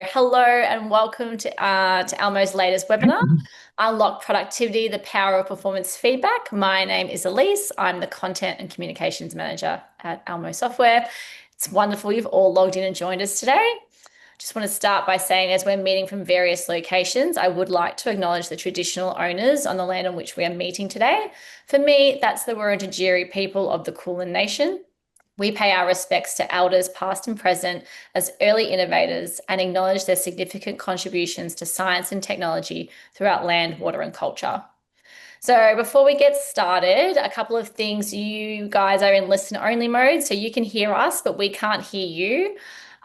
Hello and welcome to Almo's latest webinar, Unlock Productivity, the Power of Performance Feedback. My name is Elise. I'm the Content and Communications Manager at Almo Software. It's wonderful you've all logged in and joined us today. Just want to start by saying, as we're meeting from various locations, I would like to acknowledge the traditional owners on the land on which we are meeting today. For me, that's the Wurundjeri people of the Kulin Nation. We pay our respects to elders past and present as early innovators and acknowledge their significant contributions to science and technology throughout land, water, and culture. So before we get started, a couple of things. You guys are in listen-only mode, so you can hear us, but we can't hear you.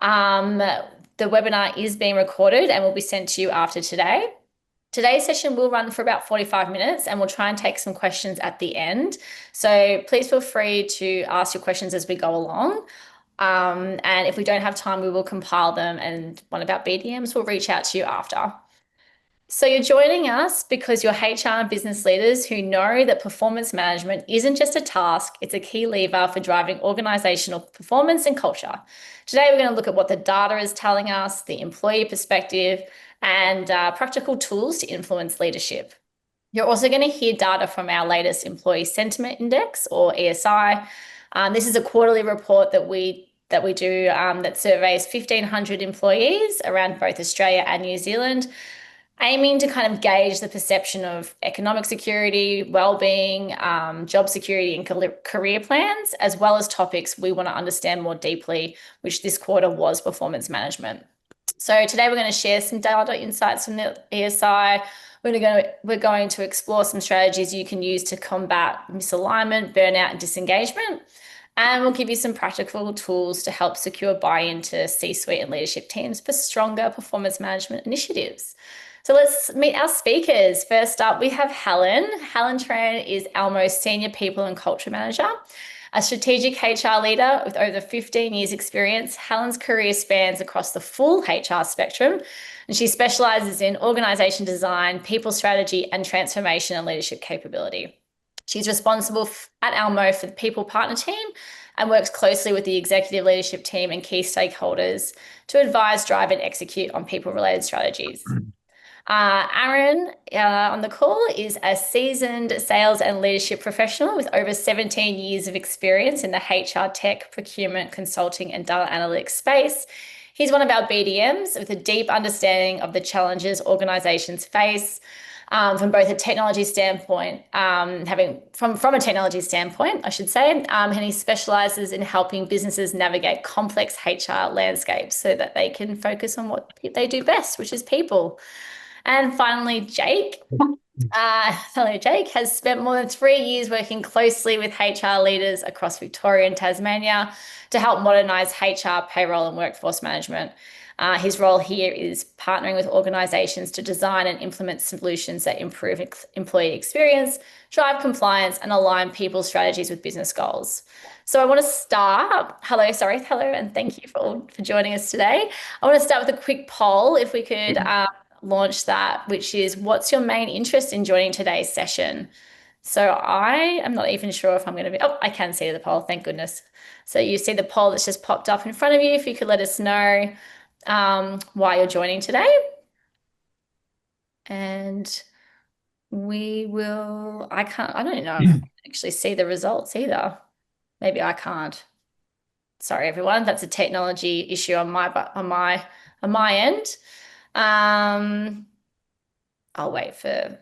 The webinar is being recorded and will be sent to you after today. Today's session will run for about 45 minutes and we'll try and take some questions at the end. So please feel free to ask your questions as we go along. And if we don't have time, we will compile them and one of our BDMs will reach out to you after. So you're joining us because you're HR and business leaders who know that performance management isn't just a task, it's a key lever for driving organizational performance and culture. Today, we're going to look at what the data is telling us, the employee perspective, and practical tools to influence leadership. You're also going to hear data from our latest Employee Sentiment Index, or ESI. This is a quarterly report that we do that surveys 1,500 employees around both Australia and New Zealand, aiming to kind of gauge the perception of economic security, well-being, job security and career plans, as well as topics we want to understand more deeply, which this quarter was performance management. So today we're going to share some data insights from the ESI. We're going to explore some strategies you can use to combat misalignment, burnout, and disengagement. And we'll give you some practical tools to help secure buy-in to C-suite and leadership teams for stronger performance management initiatives. So let's meet our speakers. First up, we have Helen. Helen Tran is Almo's Senior People and Culture Manager. A strategic HR leader with over 15 years experience, Helen's career spans across the full HR spectrum, and she specializes in organization design, people strategy, and transformation and leadership capability. She's responsible at Almo for the people partner team and works closely with the executive leadership team and key stakeholders to advise, drive, and execute on people-related strategies. Aaron on the call is a seasoned sales and leadership professional with over 17 years of experience in the HR tech, procurement, consulting, and data analytics space. He's one of our BDMs with a deep understanding of the challenges organizations face from both a technology standpoint, from a technology standpoint, I should say, and he specializes in helping businesses navigate complex HR landscapes so that they can focus on what they do best, which is people. And finally, Jake. Hello, Jake has spent more than 3 years working closely with HR leaders across Victoria and Tasmania to help modernise HR, payroll and workforce management. His role here is partnering with organisations to design and implement solutions that improve employee experience, drive compliance and align people's strategies with business goals. So I want to start, hello, and thank you for joining us today. I want to start with a quick poll, if we could launch that, which is, what's your main interest in joining today's session? So I am not even sure if I'm going to be, I can see the poll, thank goodness. So you see the poll that's just popped up in front of you. If you could let us know why you're joining today. And we will, I don't know if I can actually see the results either. Maybe I can't. Sorry, everyone, that's a technology issue on my end. I'll wait for,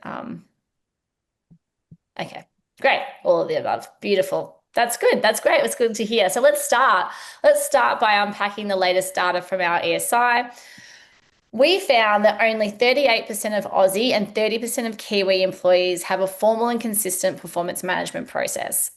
okay, great. All of the above. Beautiful. That's good. That's great. It's good to hear. So let's start. Let's start by unpacking the latest data from our ESI. We found that only 38% of Aussie and 30% of Kiwi employees have a formal and consistent performance management process.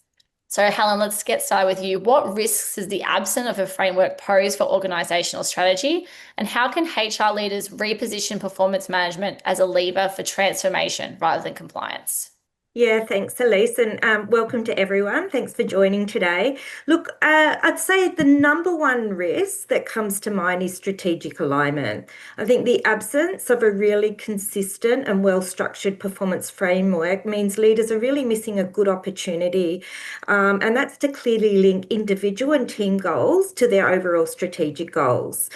So Helen, let's get started with you. What risks does the absence of a framework pose for organisational strategy, and how can HR leaders reposition performance management as a lever for transformation rather than compliance? Yeah, thanks, Elise, and welcome to everyone. Thanks for joining today. Look, I'd say the number one risk that comes to mind is strategic alignment. I think the absence of a really consistent and well-structured performance framework means leaders are really missing a good opportunity, and that's to clearly link individual and team goals to their overall strategic goals.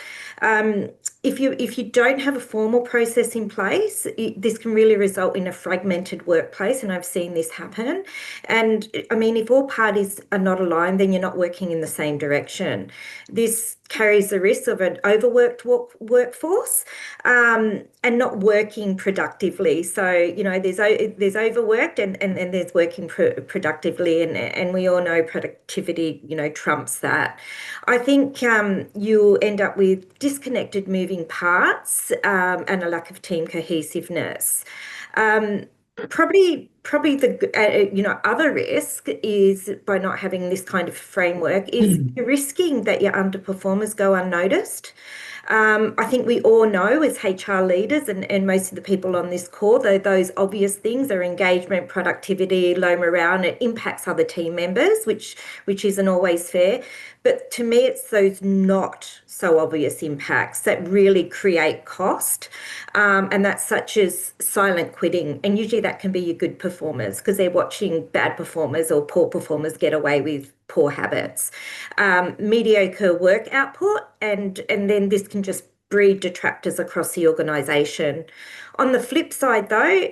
if you don't have a formal process in place, this can really result in a fragmented workplace, and I've seen this happen. And I mean, if all parties are not aligned, then you're not working in the same direction. This carries the risk of an overworked workforce, and not working productively. So, there's overworked and there's working productively, and we all know productivity, trumps that. I think you'll end up with disconnected moving parts, and a lack of team cohesiveness. Um, probably the other risk is, by not having this kind of framework, is you're risking that your underperformers go unnoticed. I think we all know as HR leaders, and most of the people on this call, though, those obvious things are engagement, productivity, low morale, and it impacts other team members, which isn't always fair. But to me, it's those not so obvious impacts that really create cost, and that's such as silent quitting. And usually that can be your good performers, because they're watching bad performers or poor performers get away with poor habits, mediocre work output, and then this can just breed detractors across the organisation. On the flip side, though,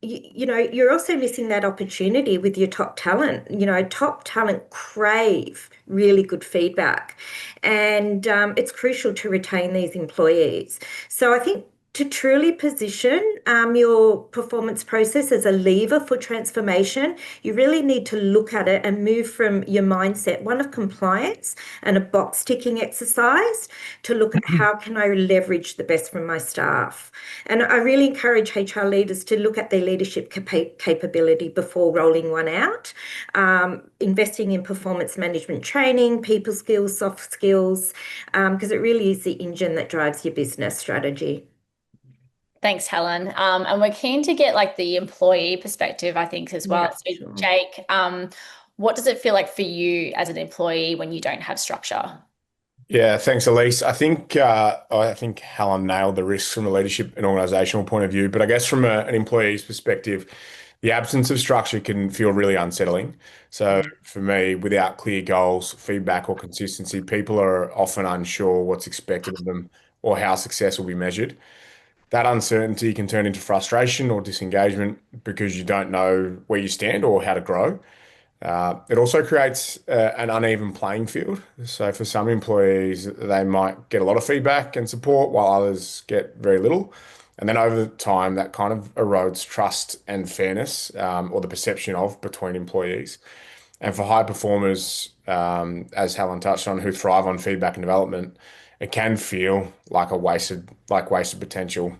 you're also missing that opportunity with your top talent. Top talent crave really good feedback, and it's crucial to retain these employees. So I think to truly position your performance process as a lever for transformation, you really need to look at it and move from your mindset, one of compliance and a box ticking exercise, to look at how can I leverage the best from my staff. And I really encourage HR leaders to look at their leadership capability before rolling one out, investing in performance management training, people skills, soft skills, because it really is the engine that drives your business strategy. Thanks, Helen. And we're keen to get like the employee perspective, I think, as well. Yeah, So, sure. Jake, what does it feel like for you as an employee when you don't have structure? Yeah, thanks, Elise. I think Helen nailed the risks from a leadership and organizational point of view, but I guess from an employee's perspective, the absence of structure can feel really unsettling. So for me, without clear goals, feedback, or consistency, people are often unsure what's expected of them or how success will be measured. That uncertainty can turn into frustration or disengagement because you don't know where you stand or how to grow. It also creates an uneven playing field. So for some employees, they might get a lot of feedback and support while others get very little. And then over time, that kind of erodes trust and fairness, or the perception of, between employees. And for high performers, as Helen touched on, who thrive on feedback and development, it can feel like wasted potential,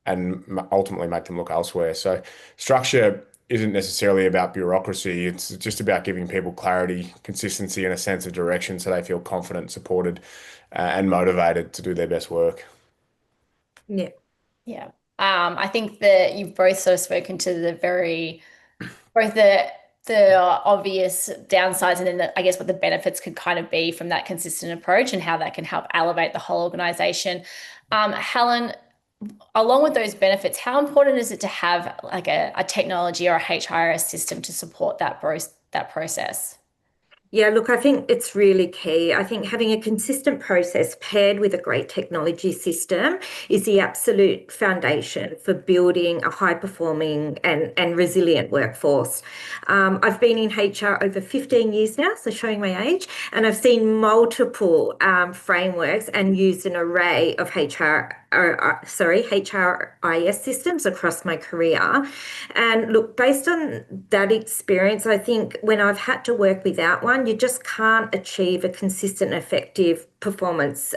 and ultimately make them look elsewhere. So structure isn't necessarily about bureaucracy. It's just about giving people clarity, consistency, and a sense of direction so they feel confident, supported, and motivated to do their best work. Yeah. Yeah. I think that you've both sort of spoken to both the obvious downsides, and then I guess what the benefits could kind of be from that consistent approach and how that can help elevate the whole organization. Helen, along with those benefits, how important is it to have like a technology or a HRIS system to support that process? Yeah, look, I think it's really key. I think having a consistent process paired with a great technology system is the absolute foundation for building a high-performing and resilient workforce. I've been in HR over 15 years now, so showing my age, and I've seen multiple frameworks and used an array of HRIS systems across my career. And look, based on that experience, I think when I've had to work without one, you just can't achieve a consistent, effective performance,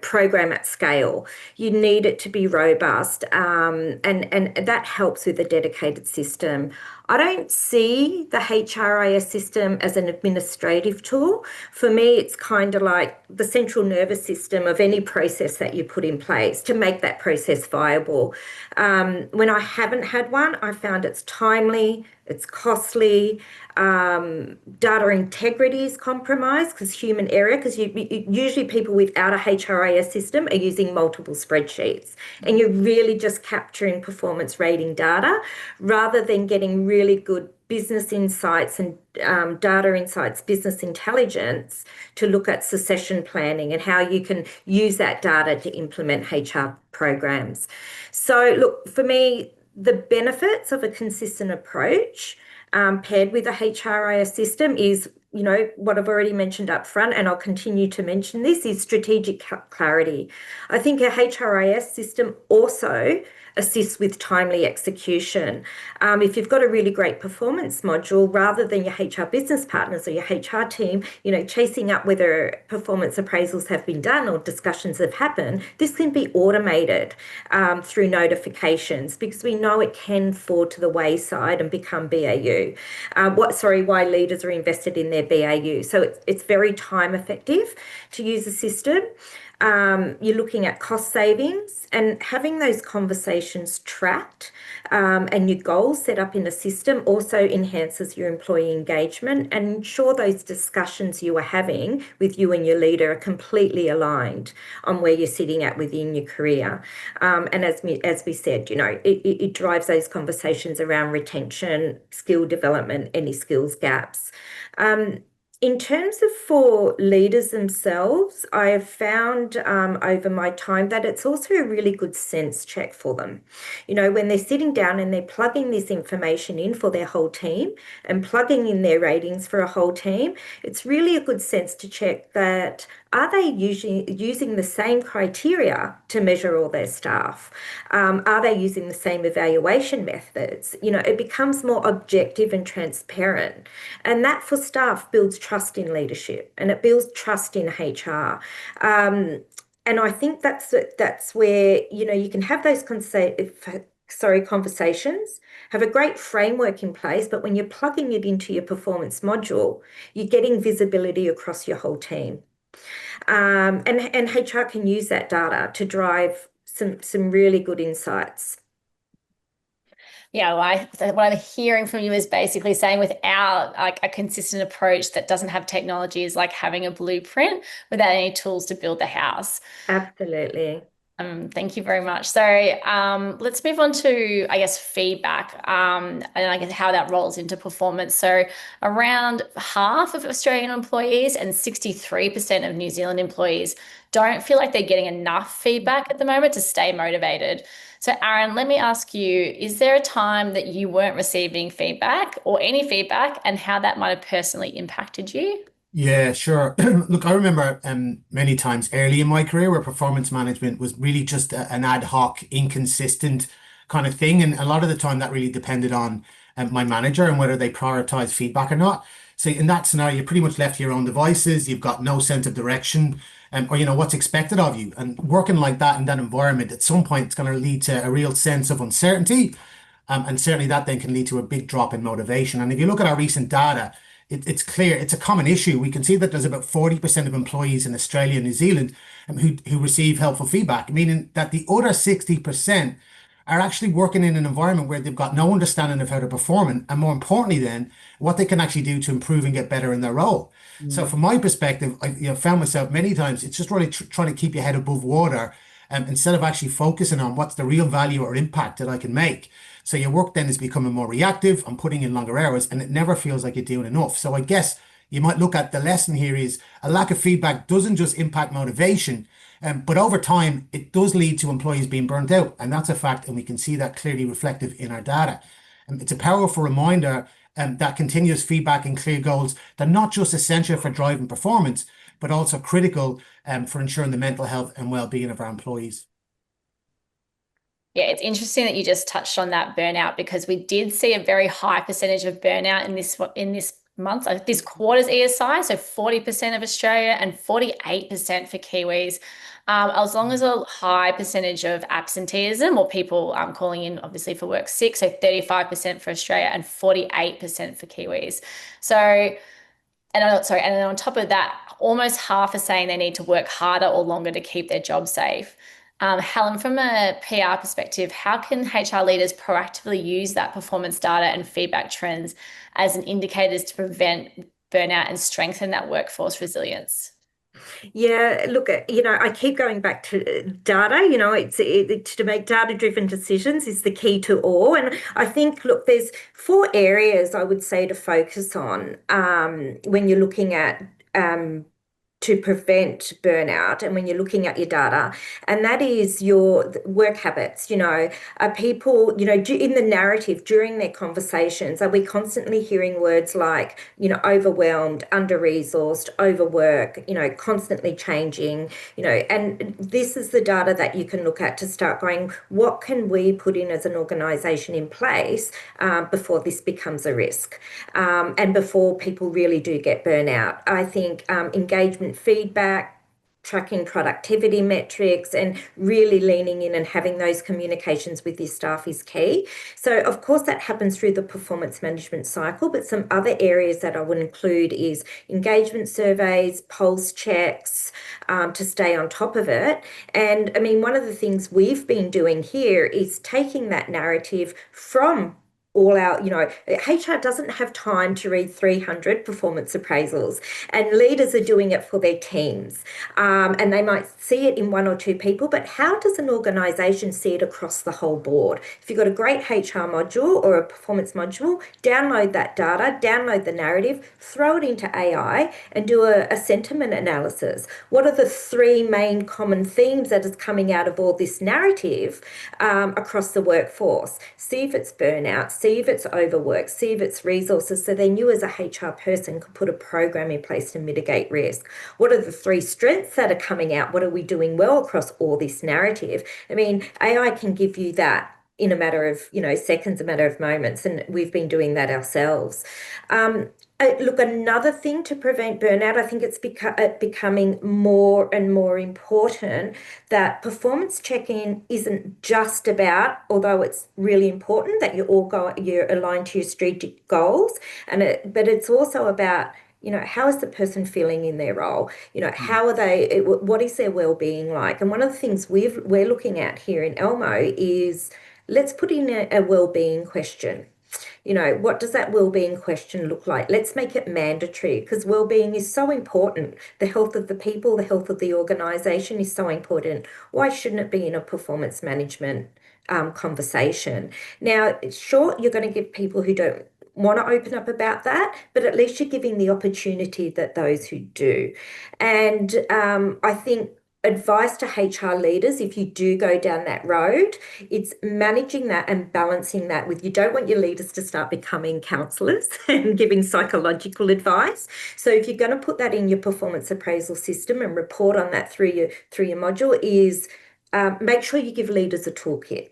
program at scale. You need it to be robust, and that helps with a dedicated system. I don't see the HRIS system as an administrative tool. For me, it's kind of like the central nervous system of any process that you put in place to make that process viable. When I haven't had one, I found it's timely, it's costly, data integrity is compromised because human error, because usually people without a HRIS system are using multiple spreadsheets, and you're really just capturing performance rating data rather than getting really good business insights and data insights, business intelligence to look at succession planning and how you can use that data to implement HR programs. So, look, for me, the benefits of a consistent approach paired with a HRIS system is, what I've already mentioned up front, and I'll continue to mention this, is strategic clarity. I think a HRIS system also assists with timely execution. If you've got a really great performance module, rather than your HR business partners or your HR team, chasing up whether performance appraisals have been done or discussions have happened, this can be automated through notifications, because we know it can fall to the wayside and become BAU. Why leaders are invested in their BAU. So it's very time effective to use a system. You're looking at cost savings, and having those conversations tracked and your goals set up in the system also enhances your employee engagement and ensure those discussions you are having with you and your leader are completely aligned on where you're sitting at within your career. And as we said, it drives those conversations around retention, skill development, any skills gaps. In terms of for leaders themselves, I have found over my time that it's also a really good sense check for them. When they're sitting down and they're plugging this information in for their whole team and plugging in their ratings for a whole team, it's really a good sense to check that, are they using the same criteria to measure all their staff? Are they using the same evaluation methods? It becomes more objective and transparent. And that for staff builds trust in leadership, and it builds trust in HR. And I think that's where, you can have those conversations, have a great framework in place, but when you're plugging it into your performance module, you're getting visibility across your whole team. And HR can use that data to drive some really good insights. Yeah, what I'm hearing from you is basically saying, without like a consistent approach that doesn't have technology, is like having a blueprint without any tools to build the house. Absolutely. Thank you very much. So let's move on to, I guess, feedback and I guess how that rolls into performance. So around half of Australian employees and 63% of New Zealand employees don't feel like they're getting enough feedback at the moment to stay motivated. So Aaron, let me ask you, is there a time that you weren't receiving feedback or any feedback, and how that might have personally impacted you? Yeah, sure. Look, I remember many times early in my career where performance management was really just an ad hoc, inconsistent kind of thing. And a lot of the time that really depended on my manager and whether they prioritize feedback or not. So in that scenario, you're pretty much left to your own devices. You've got no sense of direction or what's expected of you. And working like that in that environment, at some point, it's going to lead to a real sense of uncertainty. And certainly that then can lead to a big drop in motivation. And if you look at our recent data, it's clear it's a common issue. We can see that there's about 40% of employees in Australia and New Zealand who receive helpful feedback, meaning that the other 60% are actually working in an environment where they've got no understanding of how they're performing, and more importantly then, what they can actually do to improve and get better in their role. So from my perspective, I found myself many times, it's just really trying to keep your head above water instead of actually focusing on what's the real value or impact that I can make. So your work then is becoming more reactive and putting in longer hours, and it never feels like you're doing enough. So I guess you might look at the lesson here is a lack of feedback doesn't just impact motivation, but over time, it does lead to employees being burnt out. And that's a fact, and we can see that clearly reflected in our data. It's a powerful reminder that continuous feedback and clear goals, they're not just essential for driving performance, but also critical for ensuring the mental health and well-being of our employees. Yeah, it's interesting that you just touched on that burnout, because we did see a very high percentage of burnout in this month, this quarter's ESI, so 40% of Australia and 48% for Kiwis, as long as a high percentage of absenteeism or people calling in obviously for work sick, so 35% for Australia and 48% for Kiwis. So, and then on top of that, almost half are saying they need to work harder or longer to keep their job safe. Helen, from a PR perspective, how can HR leaders proactively use that performance data and feedback trends as an indicators to prevent burnout and strengthen that workforce resilience? Yeah, look, I keep going back to data. To make data-driven decisions is the key to all. And I think, look, there's 4 areas I would say to focus on when you're looking at to prevent burnout and when you're looking at your data, and that is your work habits. Are people, in the narrative during their conversations, are we constantly hearing words like, overwhelmed, under-resourced, overwork, constantly changing, and this is the data that you can look at to start going, what can we put in as an organization in place before this becomes a risk, and before people really do get burnout. I think engagement feedback, tracking productivity metrics, and really leaning in and having those communications with your staff is key. So, of course, that happens through the performance management cycle, but some other areas that I would include is engagement surveys, pulse checks, to stay on top of it. And I mean, one of the things we've been doing here is taking that narrative from all our, HR doesn't have time to read 300 performance appraisals, and leaders are doing it for their teams. And they might see it in 1 or 2 people, but how does an organisation see it across the whole board? If you've got a great HR module or a performance module, download that data, download the narrative, throw it into AI and do a sentiment analysis. What are the 3 main common themes that is coming out of all this narrative across the workforce? See if it's burnout, see if it's overwork, see if it's resources, so then you as a HR person can put a program in place to mitigate risk. What are the 3 strengths that are coming out? What are we doing well across all this narrative? I mean, AI can give you that in a matter of, seconds, a matter of moments, and we've been doing that ourselves. Look, another thing to prevent burnout, I think it's becoming more and more important that performance check-in isn't just about, although it's really important that you're aligned to your strategic goals, but it's also about, how is the person feeling in their role? How are they? What is their well-being like? And one of the things we're looking at here in Elmo is let's put in a well-being question. What does that well-being question look like? Let's make it mandatory, because well-being is so important. The health of the people, the health of the organisation is so important. Why shouldn't it be in a performance management conversation? Now, sure, you're going to give people who don't want to open up about that, but at least you're giving the opportunity that those who do. And I think advice to HR leaders, if you do go down that road, it's managing that and balancing that with, you don't want your leaders to start becoming counsellors and giving psychological advice. So if you're going to put that in your performance appraisal system and report on that through your module, is make sure you give leaders a toolkit.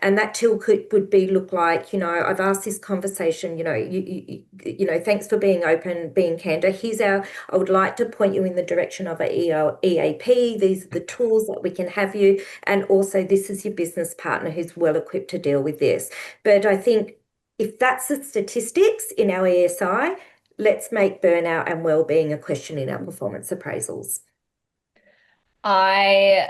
And that toolkit would look like, I've asked this conversation, thanks for being open, being candid. I would like to point you in the direction of a EAP. These are the tools that we can have you. And also, this is your business partner who's well equipped to deal with this. But I think if that's the statistics in our ESI, let's make burnout and well-being a question in our performance appraisals. I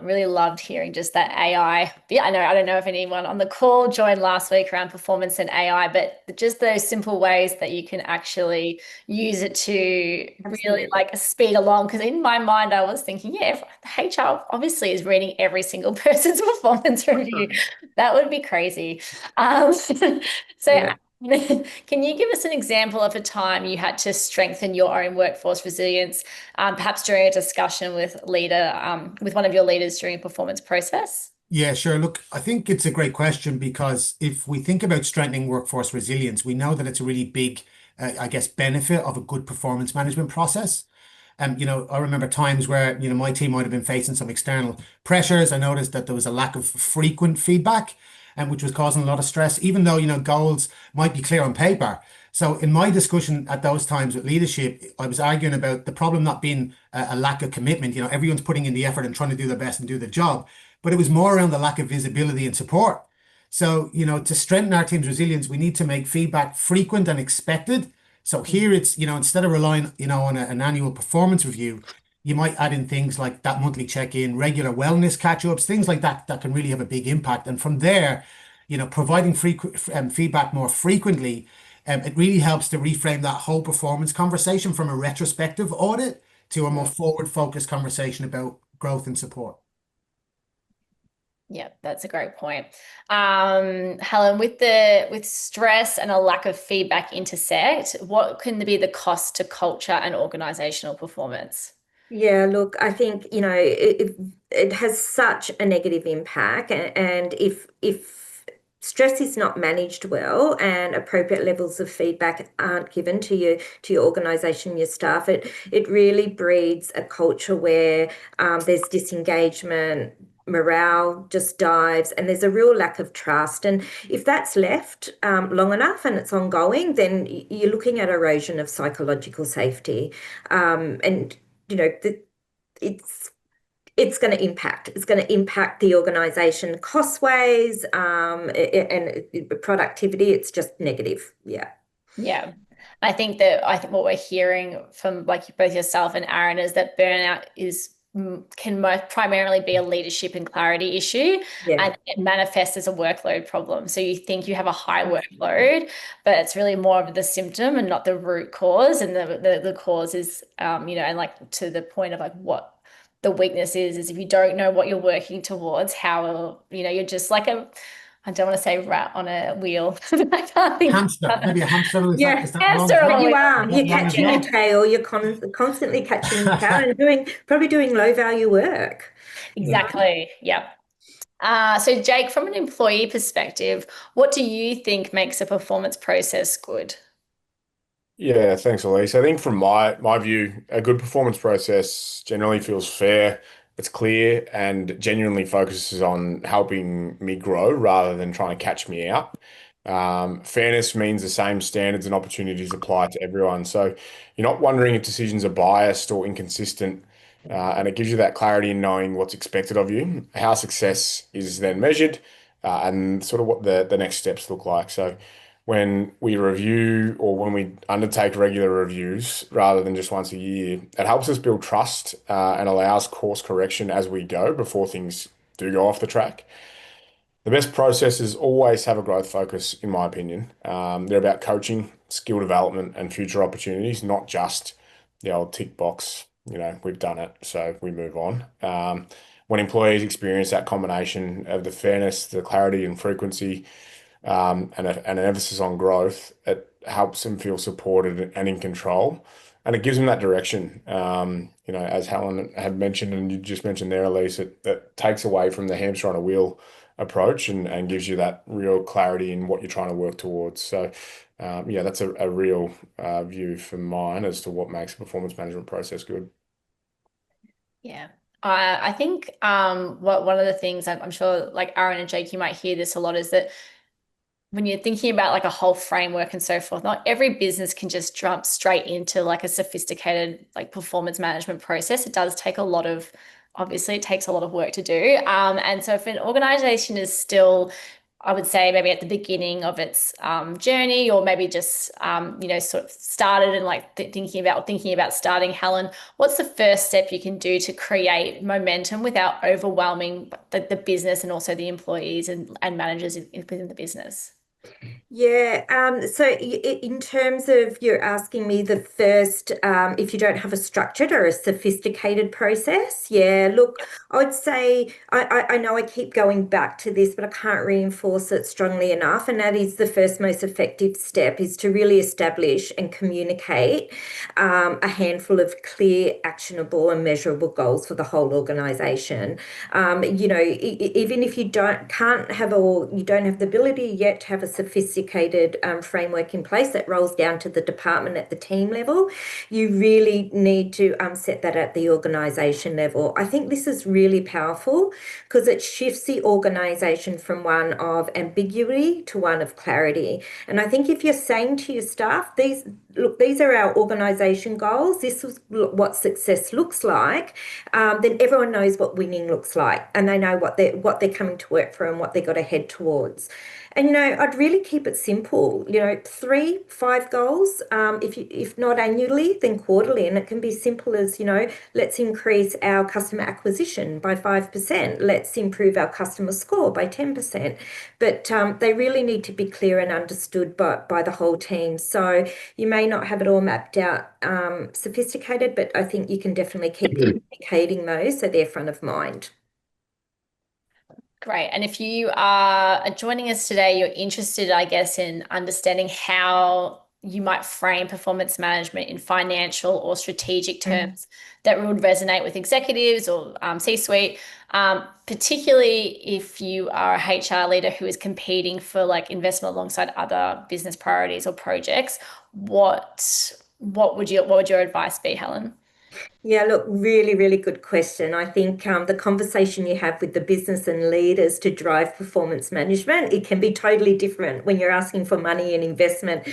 really loved hearing just that AI. Yeah, I don't know if anyone on the call joined last week around performance and AI, but just those simple ways that you can actually use it to really speed along. Because in my mind, I was thinking, yeah, HR obviously is reading every single person's performance review. That would be crazy. Yeah. Can you give us an example of a time you had to strengthen your own workforce resilience, perhaps during a discussion with one of your leaders during a performance process? Yeah, sure. Look, I think it's a great question, because if we think about strengthening workforce resilience, we know that it's a really big, benefit of a good performance management process. I remember times where, my team might have been facing some external pressures. I noticed that there was a lack of frequent feedback, which was causing a lot of stress, even though, goals might be clear on paper. So in my discussion at those times with leadership, I was arguing about the problem not being a lack of commitment. Everyone's putting in the effort and trying to do their best and do their job, but it was more around the lack of visibility and support. So, to strengthen our team's resilience, we need to make feedback frequent and expected. So here it's, instead of relying, on an annual performance review, you might add in things like that monthly check-in, regular wellness catch-ups, things like that can really have a big impact. And from there, providing feedback more frequently, it really helps to reframe that whole performance conversation from a retrospective audit to a more forward-focused conversation about growth and support. Yeah, that's a great point. Helen, with stress and a lack of feedback intersect, what can be the cost to culture and organizational performance? Yeah, look, I think, it has such a negative impact, and if stress is not managed well and appropriate levels of feedback aren't given to your organization, your staff, it really breeds a culture where there's disengagement, morale just dives, and there's a real lack of trust. And if that's left long enough and it's ongoing, then you're looking at erosion of psychological safety. And it's going to impact. It's going to impact the organisation cost ways and productivity. It's just negative. Yeah. Yeah. I think what we're hearing from like both yourself and Aaron is that burnout can most primarily be a leadership and clarity issue, and it manifests as a workload problem. So you think you have a high workload, but it's really more of the symptom and not the root cause. And the cause is, and like to the point of like what the weakness is if you don't know what you're working towards, how, you're just like I don't want to say rat on a wheel. I can't think Hamster, maybe a hamster. Hamster on a wheel. You're catching your tail. You're constantly catching your tail and probably doing low value work. Exactly. Yeah. So Jake, from an employee perspective, what do you think makes a performance process good? Yeah, thanks, Elise. I think from my view, a good performance process generally feels fair, it's clear, and genuinely focuses on helping me grow rather than trying to catch me out. Fairness means the same standards and opportunities apply to everyone. So you're not wondering if decisions are biased or inconsistent, and it gives you that clarity in knowing what's expected of you, how success is then measured, and sort of what the next steps look like. So when we review or when we undertake regular reviews rather than just once a year, it helps us build trust and allows course correction as we go before things do go off the track. The best processes always have a growth focus, in my opinion. They're about coaching, skill development, and future opportunities, not just the old tick box, we've done it, so we move on. When employees experience that combination of the fairness, the clarity and frequency, and an emphasis on growth, it helps them feel supported and in control, and it gives them that direction. As Helen had mentioned, and you just mentioned there, Elise, that takes away from the hamster on a wheel approach and gives you that real clarity in what you're trying to work towards. So, that's a real view from mine as to what makes a performance management process good. Yeah. I think one of the things I'm sure like Aaron and Jake, you might hear this a lot, is that when you're thinking about like a whole framework and so forth, not every business can just jump straight into like a sophisticated like performance management process. It does take obviously it takes a lot of work to do. And so if an organization is still, I would say maybe at the beginning of its journey, or maybe just sort of started and like thinking about starting, Helen, what's the first step you can do to create momentum without overwhelming the business and also the employees and managers within the business? Yeah, so in terms of, you're asking me the first, if you don't have a structured or a sophisticated process, yeah, look, I would say, I know I keep going back to this, but I can't reinforce it strongly enough, and that is the first most effective step is to really establish and communicate a handful of clear, actionable and measurable goals for the whole organisation. Even if you don't have the ability yet to have a sophisticated framework in place that rolls down to the department at the team level, you really need to set that at the organisation level. I think this is really powerful because it shifts the organisation from one of ambiguity to one of clarity. And I think if you're saying to your staff, these are our organisation goals, this is what success looks like, then everyone knows what winning looks like, and they know what they're coming to work for and what they've got to head towards. And I'd really keep it simple. 3, 5 goals. If not annually, then quarterly, and it can be simple as let's increase our customer acquisition by 5%. Let's improve our customer score by 10%. But they really need to be clear and understood by the whole team. So you may not have it all mapped out, sophisticated, but I think you can definitely keep communicating those so they're front of mind. Great. And if you are joining us today, you're interested, I guess, in understanding how you might frame performance management in financial or strategic terms that would resonate with executives or C-suite, particularly if you are a HR leader who is competing for like investment alongside other business priorities or projects. What would your advice be, Helen? Yeah, look, really, really good question. I think the conversation you have with the business and leaders to drive performance management, it can be totally different when you're asking for money and investment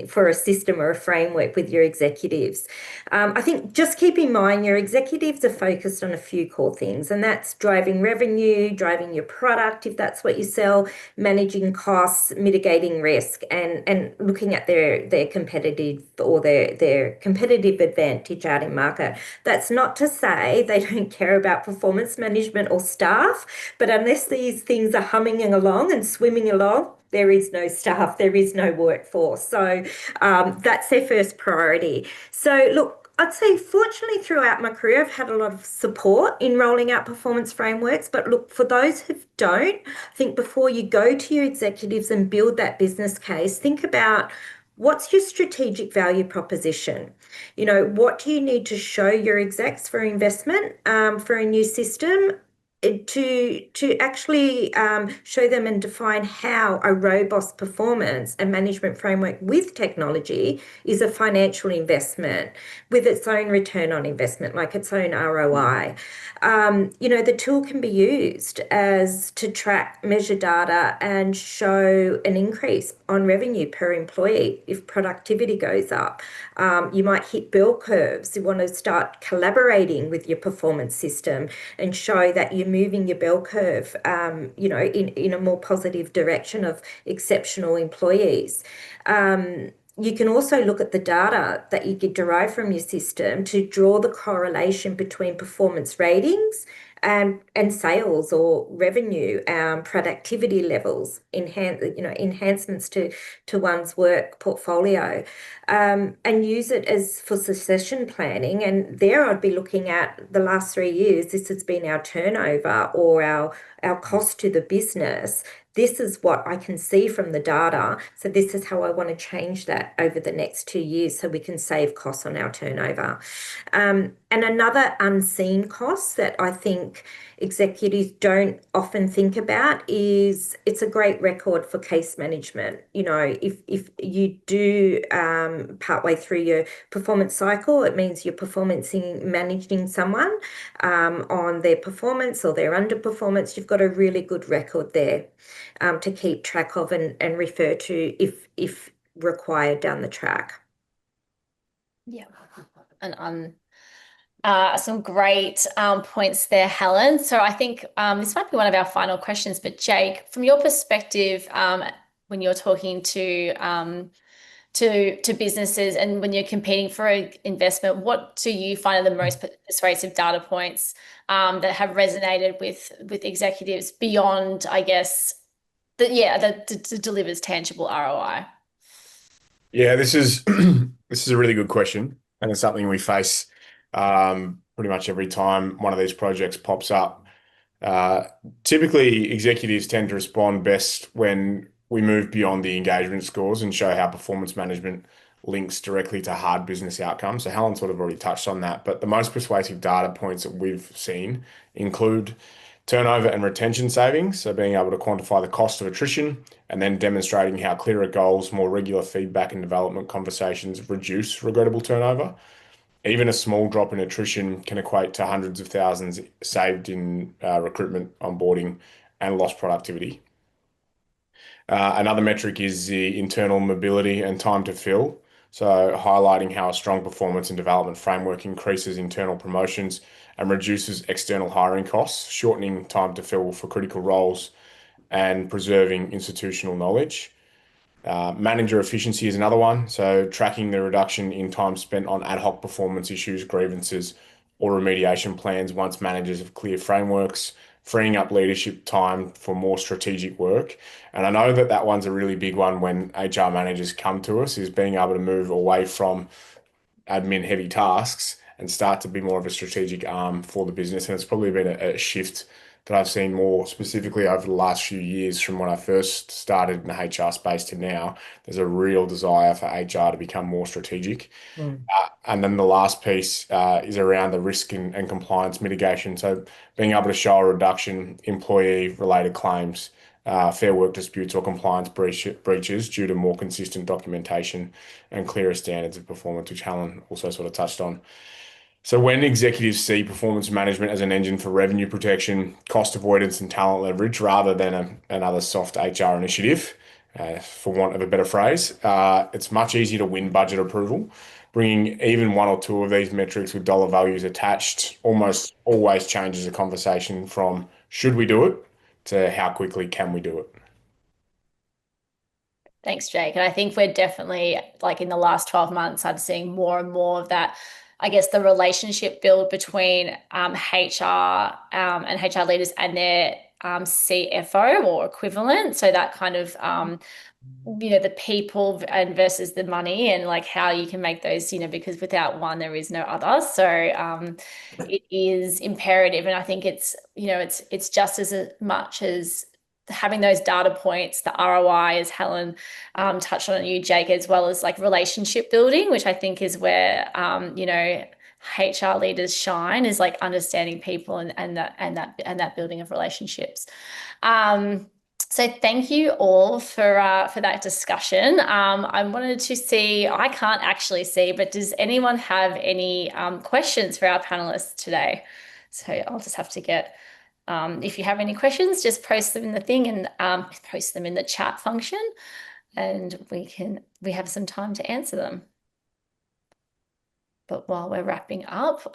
for a system or a framework with your executives. I think just keep in mind your executives are focused on a few core things, and that's driving revenue, driving your product, if that's what you sell, managing costs, mitigating risk, and looking at their competitive or their competitive advantage out in market. That's not to say they don't care about performance management or staff, but unless these things are humming along and swimming along, there is no staff, there is no workforce. So that's their first priority. So look, I'd say fortunately throughout my career, I've had a lot of support in rolling out performance frameworks. But look, for those who don't, I think before you go to your executives and build that business case, think about what's your strategic value proposition? What do you need to show your execs for investment for a new system? To actually show them and define how a robust performance and management framework with technology is a financial investment with its own return on investment, like its own ROI. The tool can be used to track, measure data and show an increase on revenue per employee if productivity goes up. You might hit bell curves. You want to start collaborating with your performance system and show that you're moving your bell curve, in a more positive direction of exceptional employees. You can also look at the data that you get derived from your system to draw the correlation between performance ratings and sales or revenue, productivity levels, enhancements to one's work portfolio, and use it as for succession planning. And there I'd be looking at the last 3 years. This has been our turnover or our cost to the business. This is what I can see from the data. So this is how I want to change that over the next 2 years so we can save costs on our turnover. And another unseen cost that I think executives don't often think about is it's a great record for case management. If you do partway through your performance cycle, it means you're managing someone on their performance or their underperformance. You've got a really good record there to keep track of and refer to if required down the track. Yeah, and some great points there, Helen. So I think this might be one of our final questions, but Jake, from your perspective, when you're talking to businesses and when you're competing for an investment, what do you find are the most persuasive data points that have resonated with executives beyond, I guess, that delivers tangible ROI? Yeah, this is a really good question, and it's something we face pretty much every time one of these projects pops up. Typically, executives tend to respond best when we move beyond the engagement scores and show how performance management links directly to hard business outcomes. So Helen sort of already touched on that, but the most persuasive data points that we've seen include turnover and retention savings, so being able to quantify the cost of attrition and then demonstrating how clearer goals, more regular feedback and development conversations reduce regrettable turnover. Even a small drop in attrition can equate to hundreds of thousands saved in recruitment, onboarding, and lost productivity. Another metric is the internal mobility and time to fill. So highlighting how a strong performance and development framework increases internal promotions and reduces external hiring costs, shortening time to fill for critical roles and preserving institutional knowledge. Manager efficiency is another one. So tracking the reduction in time spent on ad hoc performance issues, grievances, or remediation plans once managers have clear frameworks, freeing up leadership time for more strategic work. And I know that that one's a really big one when HR managers come to us, is being able to move away from admin heavy tasks and start to be more of a strategic arm for the business. And it's probably been a shift that I've seen more specifically over the last few years from when I first started in the HR space to now. There's a real desire for HR to become more strategic. And then the last piece is around the risk and compliance mitigation. So being able to show a reduction in employee-related claims, fair work disputes or compliance breaches due to more consistent documentation and clearer standards of performance, which Helen also sort of touched on. So when executives see performance management as an engine for revenue protection, cost avoidance, and talent leverage, rather than another soft HR initiative, for want of a better phrase, it's much easier to win budget approval. Bringing even one or two of these metrics with dollar values attached almost always changes the conversation from should we do it to how quickly can we do it. Thanks, Jake. And I think we're definitely, like in the last 12 months, I'm seeing more and more of that, I guess, the relationship build between HR and HR leaders and their CFO or equivalent. So that kind of, the people and versus the money, and like how you can make those, because without one, there is no other. So it is imperative. And I think it's just as much as having those data points, the ROI, as Helen touched on, you, Jake, as well as like relationship building, which I think is where HR leaders shine, is like understanding people and that building of relationships. So thank you all for that discussion. I wanted to see, I can't actually see, but does anyone have any questions for our panelists today? So I'll just have to get, if you have any questions, just post them in the thing and post them in the chat function, and we have some time to answer them. But while we're wrapping up,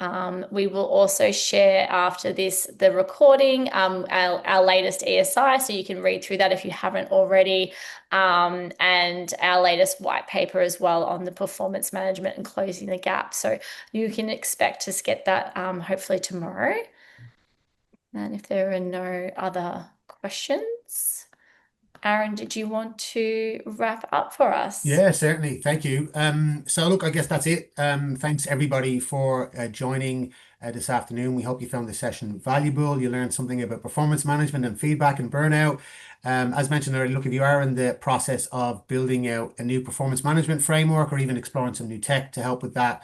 we will also share after this the recording, our latest ESI, so you can read through that if you haven't already, and our latest white paper as well on the performance management and closing the gap. So you can expect to get that hopefully tomorrow. And if there are no other questions, Aaron, did you want to wrap up for us? Yeah, certainly. Thank you. So look, I guess that's it. Thanks everybody for joining this afternoon. We hope you found the session valuable. You learned something about performance management and feedback and burnout. As mentioned earlier, look, if you are in the process of building out a new performance management framework or even exploring some new tech to help with that,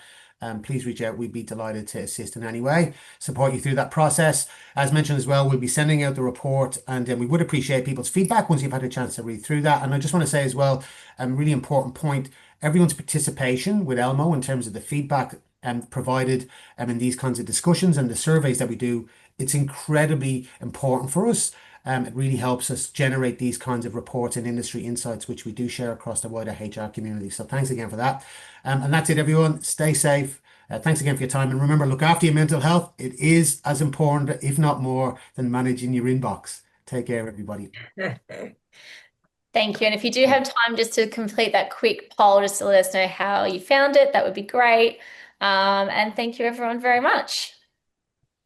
please reach out. We'd be delighted to assist in any way, support you through that process. As mentioned as well, we'll be sending out the report, and we would appreciate people's feedback once you've had a chance to read through that. And I just want to say as well, a really important point, everyone's participation with Elmo in terms of the feedback provided in these kinds of discussions and the surveys that we do, it's incredibly important for us. It really helps us generate these kinds of reports and industry insights, which we do share across the wider HR community. So thanks again for that. And that's it, everyone. Stay safe. Thanks again for your time. And remember, look after your mental health. It is as important, if not more, than managing your inbox. Take care, everybody. Thank you. And if you do have time just to complete that quick poll, just to let us know how you found it, that would be great. And thank you, everyone, very much.